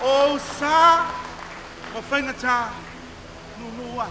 O sa o whaingata nunua.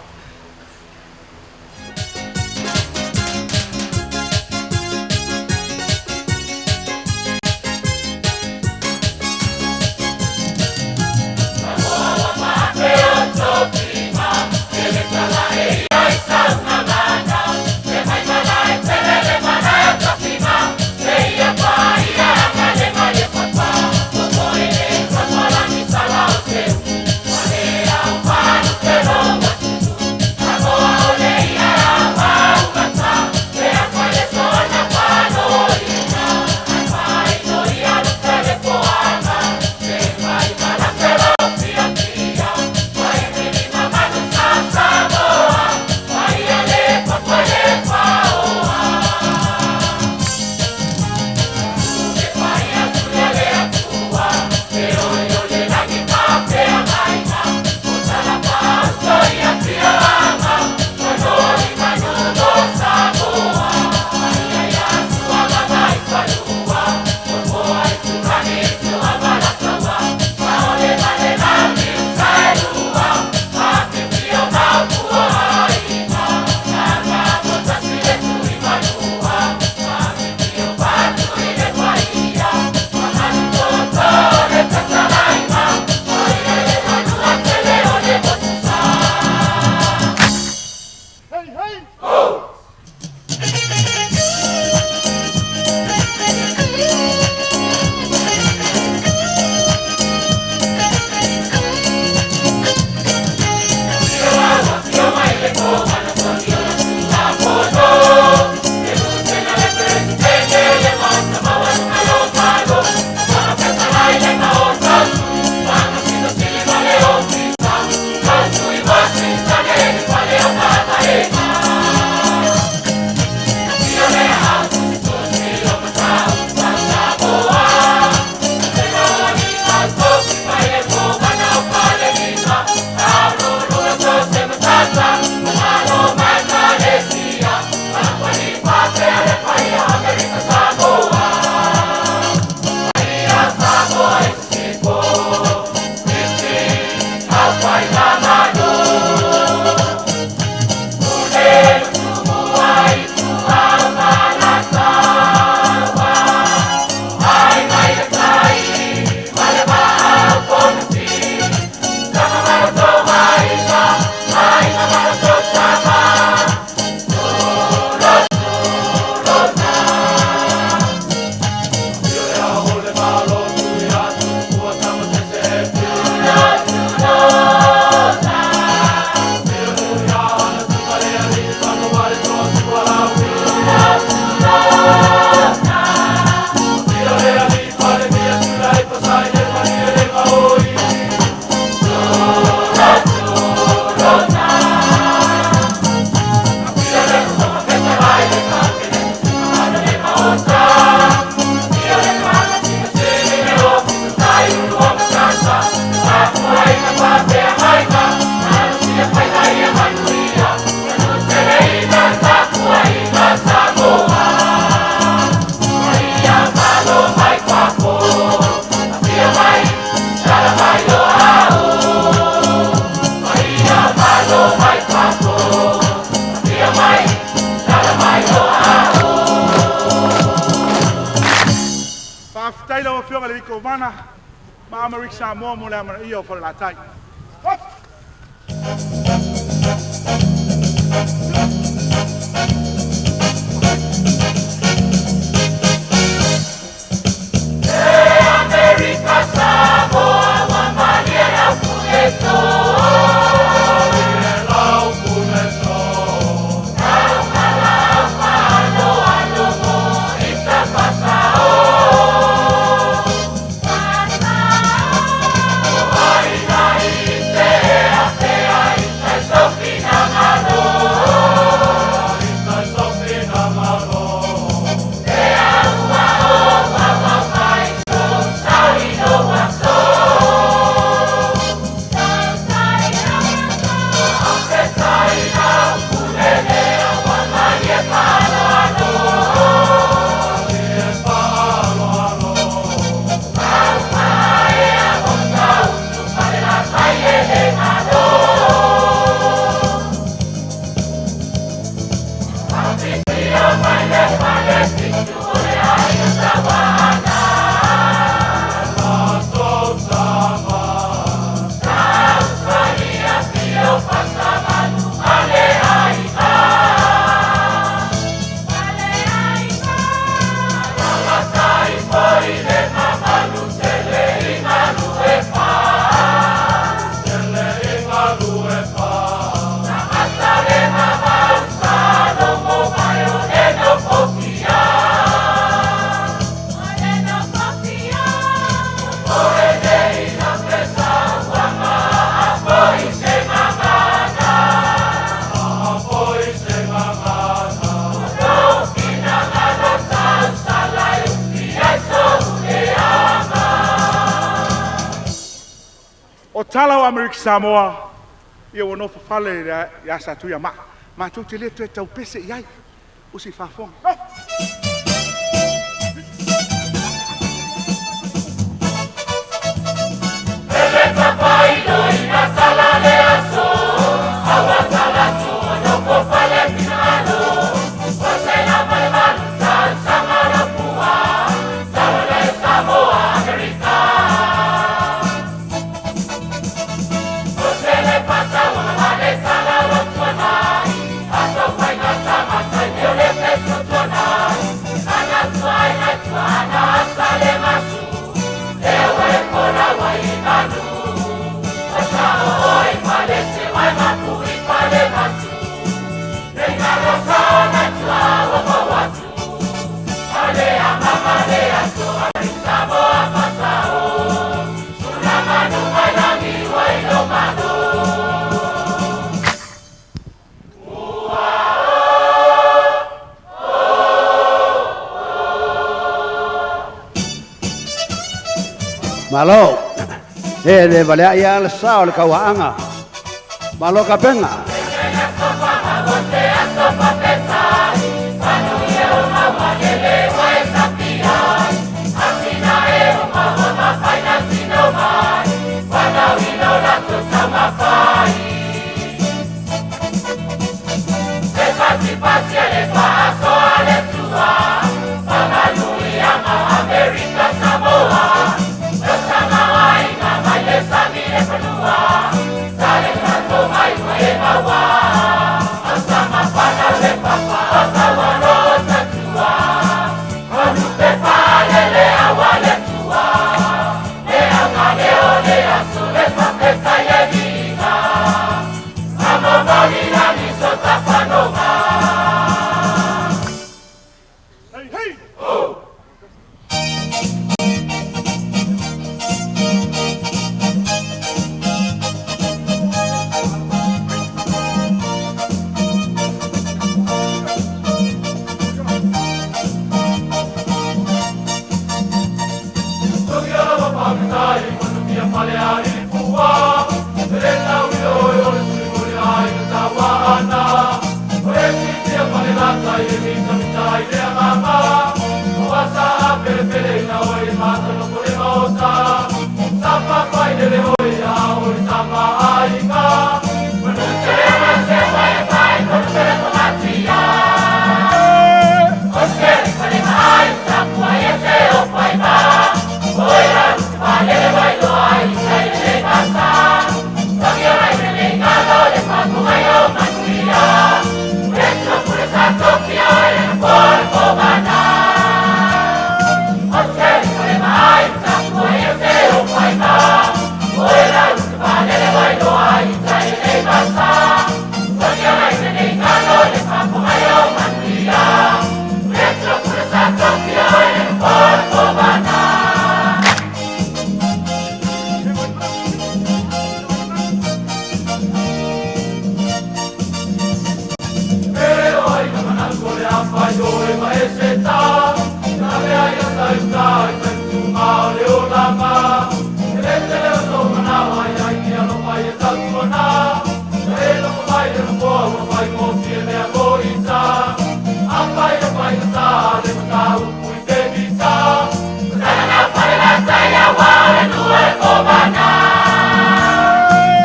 Taylor of Fiona Lico Mana, Mama Rickshaw Molam and Eo for La Tai. Bye. O tala o Amerika Samoa, ia wono fafale ya satu ya ma tu te le tu tau pese iai, o si fafong. Malo, le vale ya le sao le kawaanga. Malo kapenga.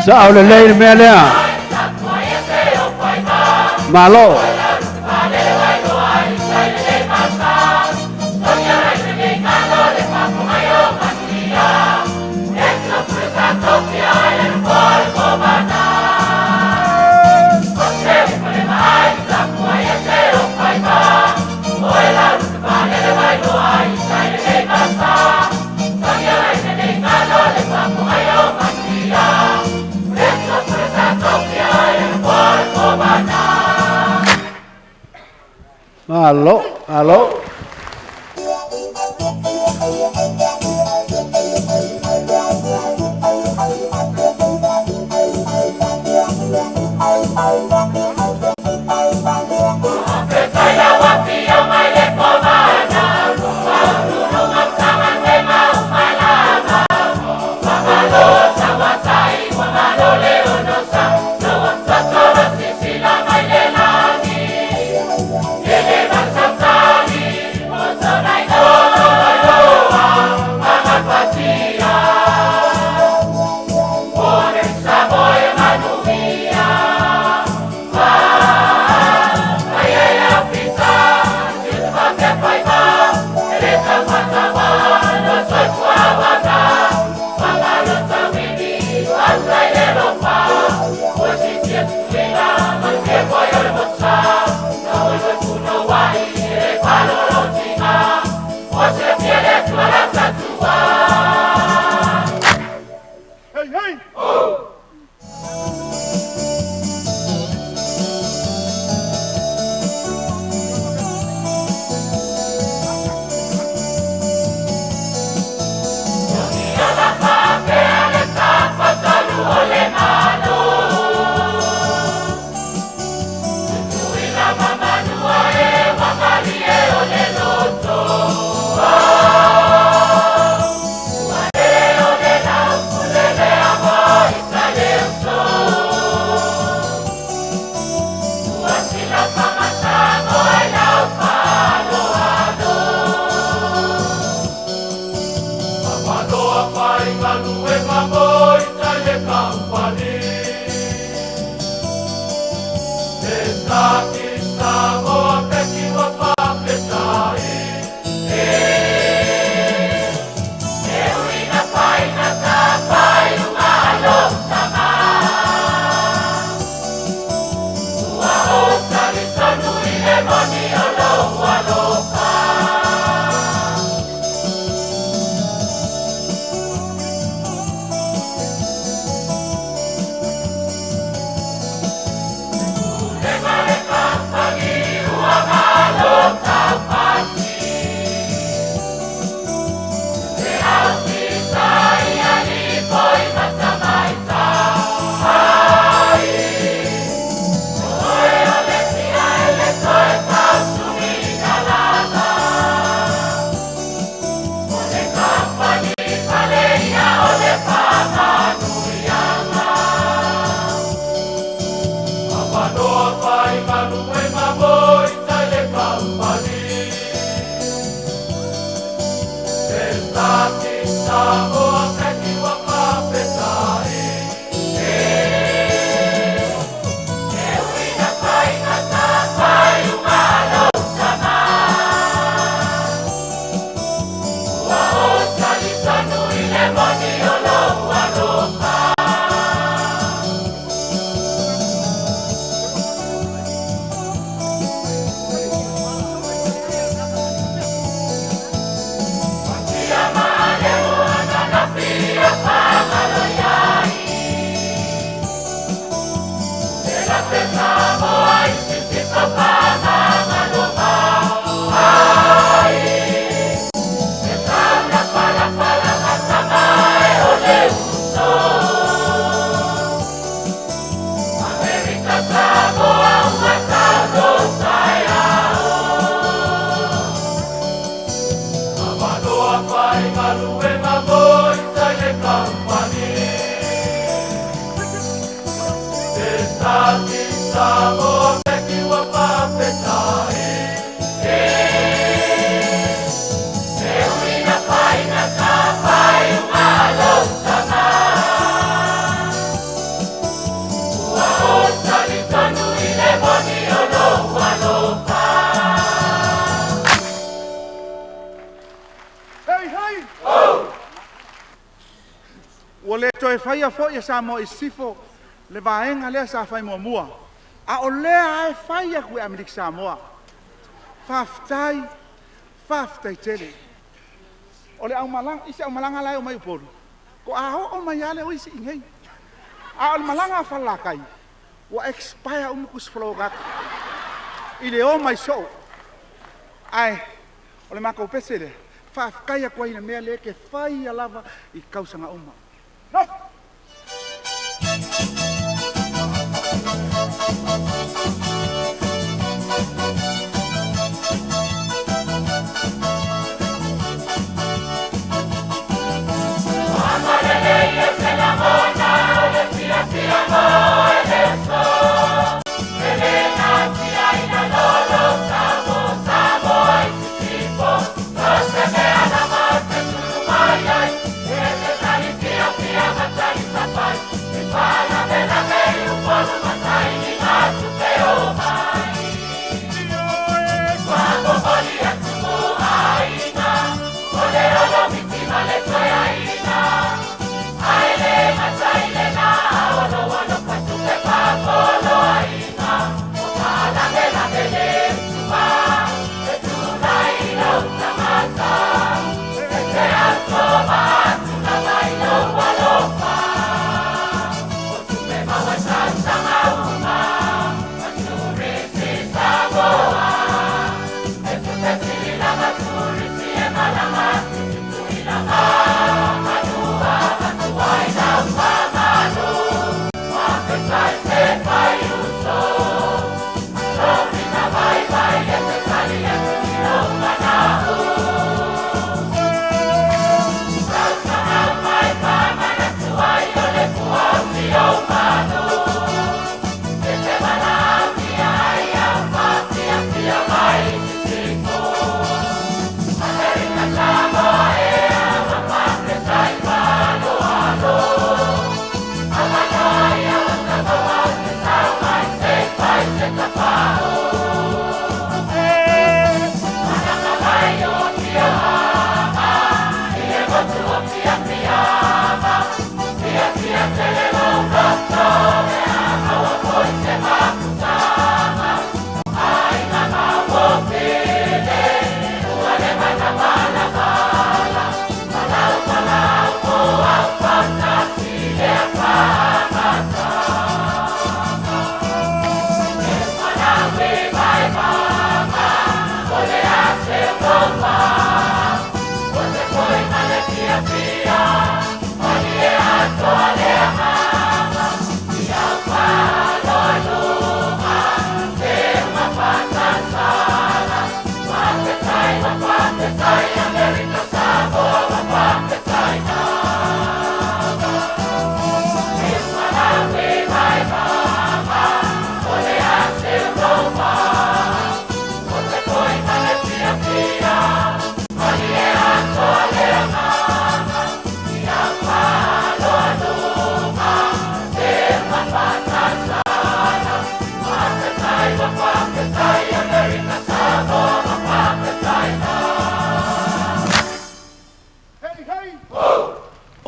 Sao le le me le. Malo. Halo, halo. Sama Fai a fo ia sa mo i sifo le vaenga le sa fai mo mua a o le ai fai a ku Amerika Samoa faftai tele o le au malang isi au malanga lai o mai por ko a o mai ale o isi ngei a o malanga falakai wa expire kus floga i le o mai so ai o le mako pesele fafkai a kwai na mea le ke fai a lava i kausanga uma no Para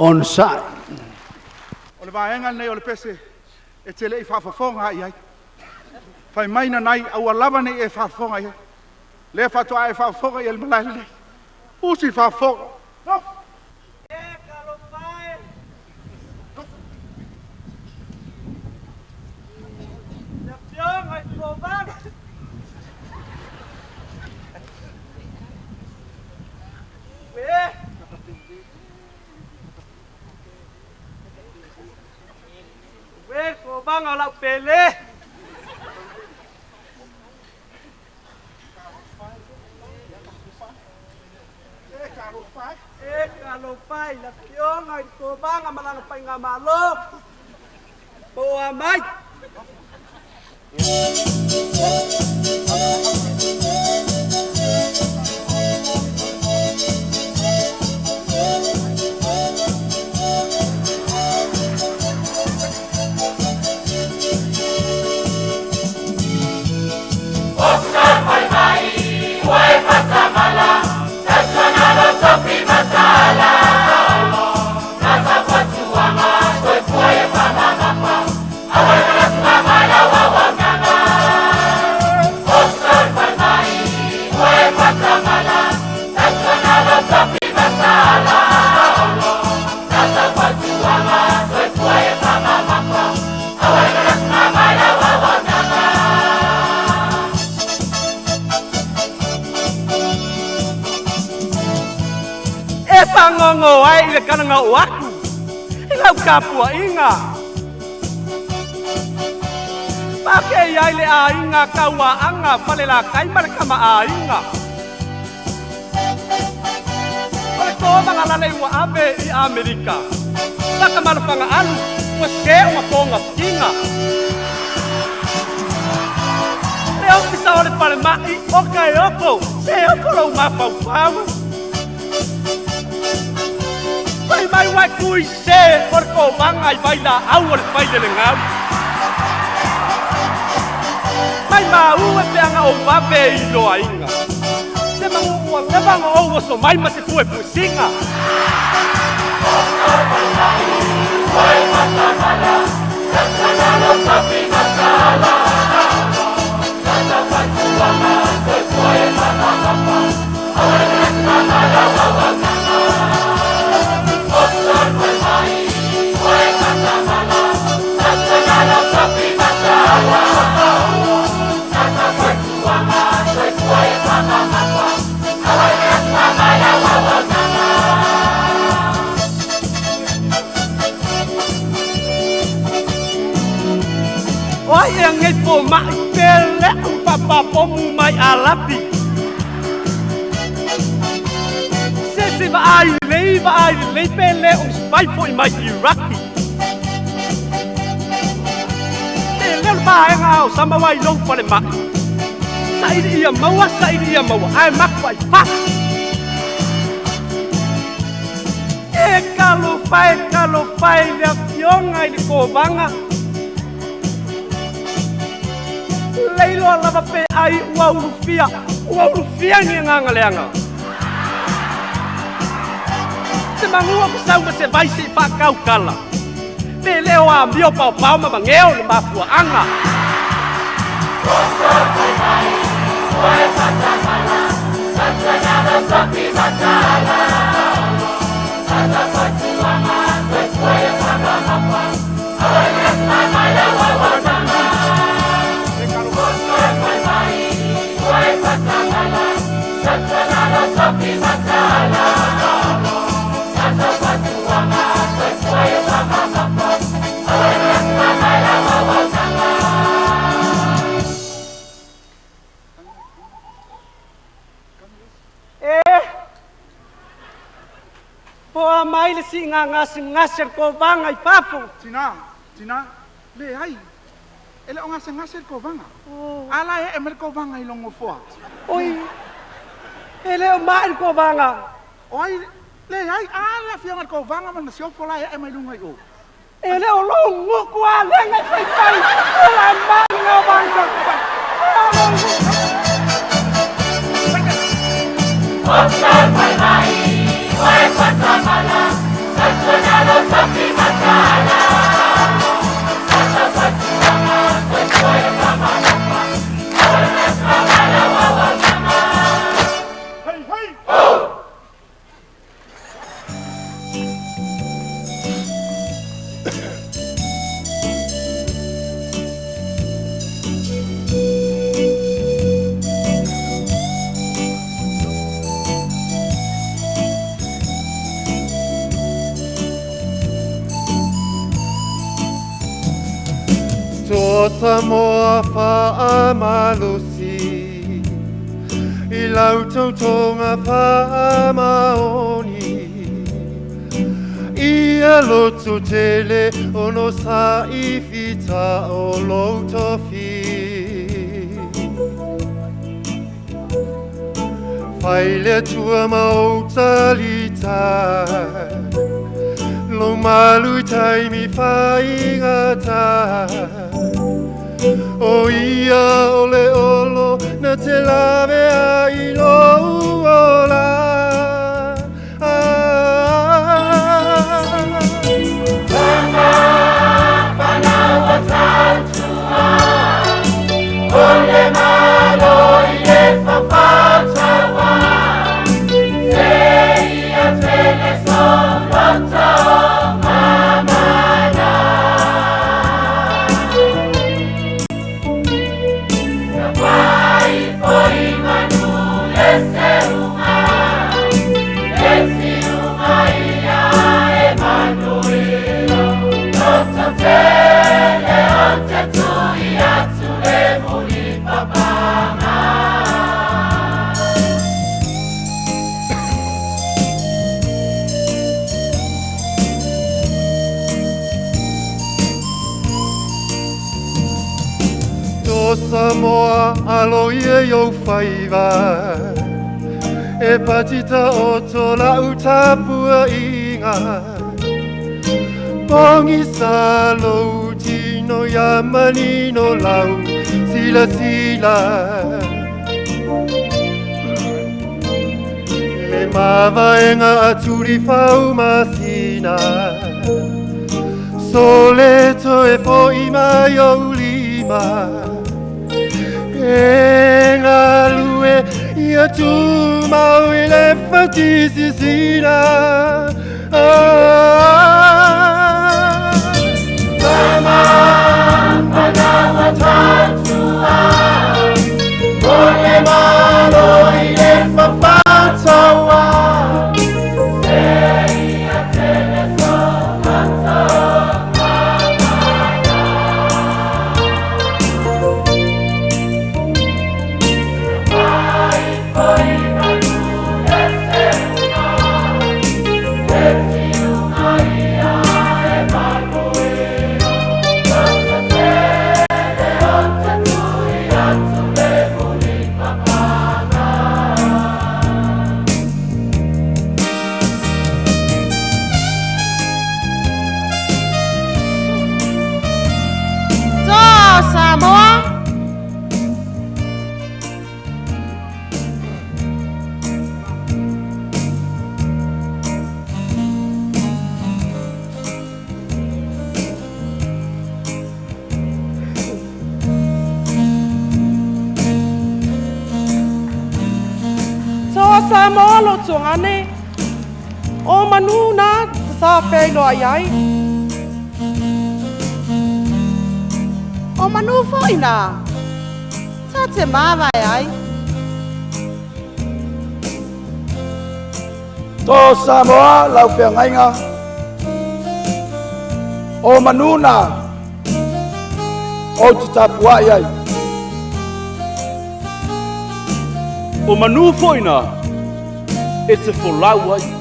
Onside. O le vaenga nei o le pese e tele i whaafafonga ai ai. Whai maina nai au alava nei e whaafonga ai. Le whatoa e whaafonga i el malai le. Usi whaafonga. No. E kalopai. Le piong ai kobang. Weh, kobang au lau pele. Kalau pai la piong ai kobang amalang pai ngamalo. Po amai. Ngongo ai le kana nga waku ila kapua inga pake ai le ainga kawa anga palela kai marka ma ainga ole ko manga le wa ave i Amerika la kamar panga alu was ke wa ponga inga le o pisa ole pale mai o kai oko se oko lo ma pau mai wai kui se por ko bangai baila au le baile le ngau mai mau e peanga o vape i lo ainga se mangu o te bango o so mai ma se pue pusinga Oi yang ngepo mai pele papa pomu mai alapi se vai lei pele uns vai foi mai iraki pele vai ngau sama wai long pale mak sai dia mau ai mak vai fa e kalau pai le piong ai ko banga leilo lava pe ai ua urufia ni nganga leanga se mangua ko sau se vai se pa kau kala Pe leo a mio pau pau ma bangeo le mafua anga. Poa mai le si ngasir ko banga I papu. Tina, le ai. Ele o ngase ko banga. Ala e emer ko banga I longo foa. Oi. Ele o mai ko banga. Oi, le ai ala fianga ko banga man sio fola e mai lunga I o. Ele o longo ko ale ngai pai. Ala manga banga. Samoa whaamalusi I lautonga whaamaoni Ia loto tele ono sa I fita o loto fi Whaile tua mauta lita Lo malu taimi whaingata O ia ole olo na te lawe a I lo ola Whanawa tātua Ole malo I e whawhatawa Se ia tele so rata Samoa alo ie yo whaiva E patita o tola utapua inga Pongi sa lo tino yamani no lau Sila Le mavaenga aturi whau masina Soleto e po ima yo lima Ngā lue ia tū mau I le whatisisina Mama, manawa tātua Ko le malo I le whawhatawa Se ia tele so Let's see you, Samoa lo tuangane. O manu na sa pe lo ai. O manu fo ina. Sa te ma ai. To Samoa lau pe ngainga. O manuna. O te tapua ai. O manu foina e te wholau ai.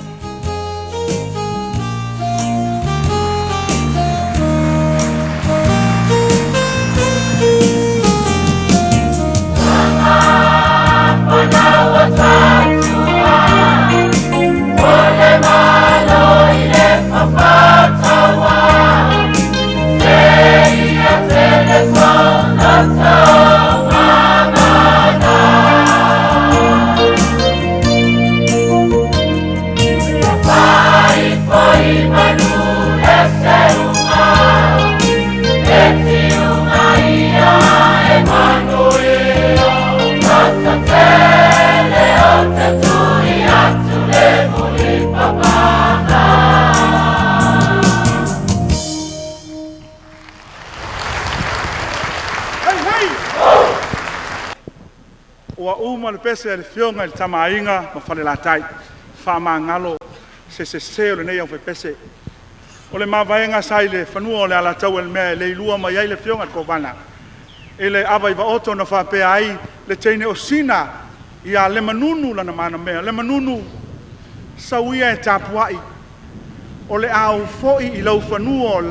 Ua uma le pese le fionga le tamainga ma fale la tai fa mangalo se o le nei au fe pese o le mavaenga sai le fanua o le ala tau el mea le ilua ma iai le fionga ko bana e le ava iwa oto na fa pe ai le teine o sina ia le manunu lana mana mea le manunu sauia e tapuai o le au foi i lau fanua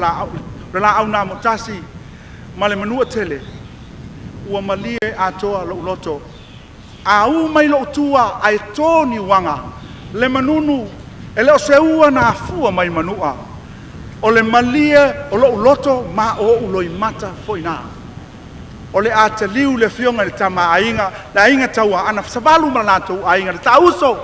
la au na motasi ma le manua tele ua malie atoa lo loto au mai lo tua ai toni wanga le manunu e le o se ua na afua mai manua o le malie o lo loto ma o uloi mata foina o le ata liu le fionga le tama ainga la inga taua ana savalu malato ainga le tauso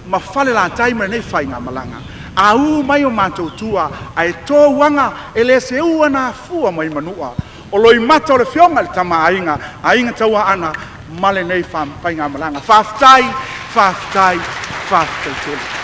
ma fale la taima nei fainga malanga au mai o mato tua ai to wanga e le se ua na afua mai manua o loi mata o le fionga le tama ainga taua ana male nei fam fainga malanga faftai tele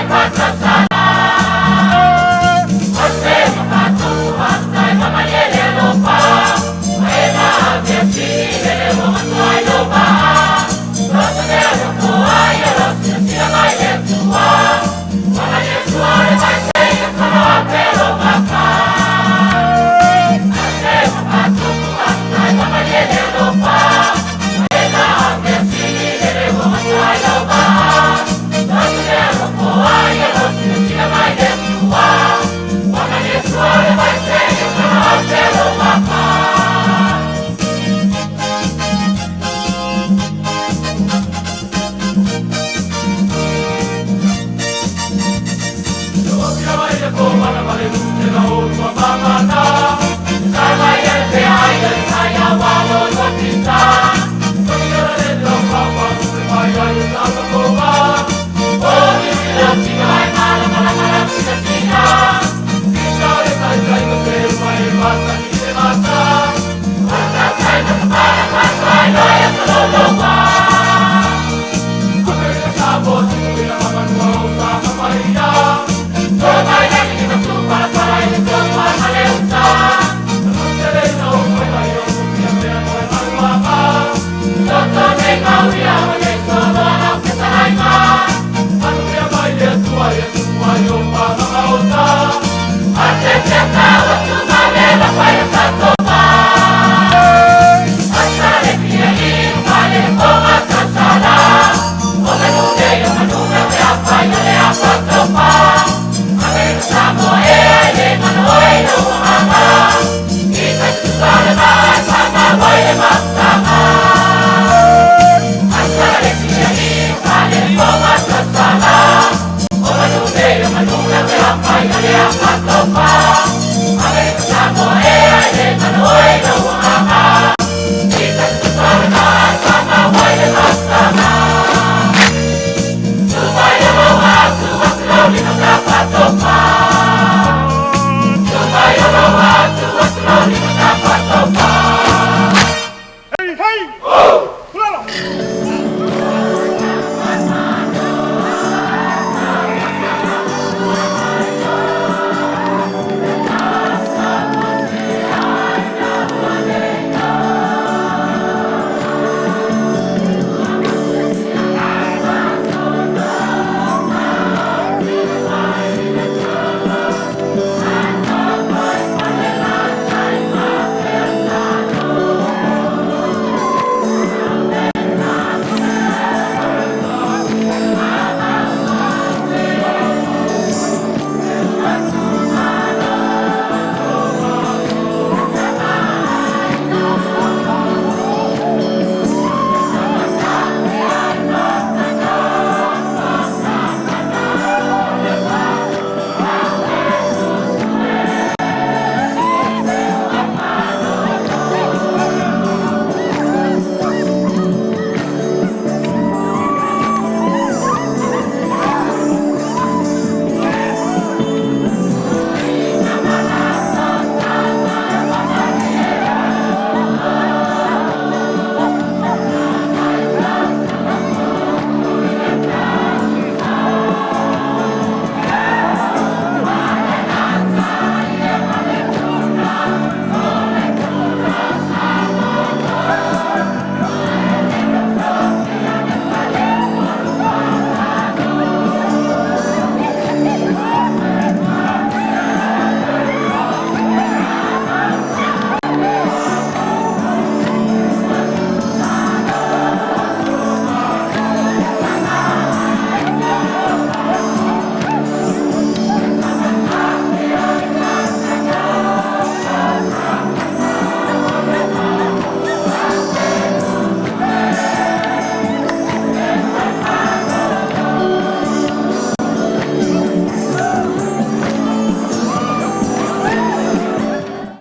Passa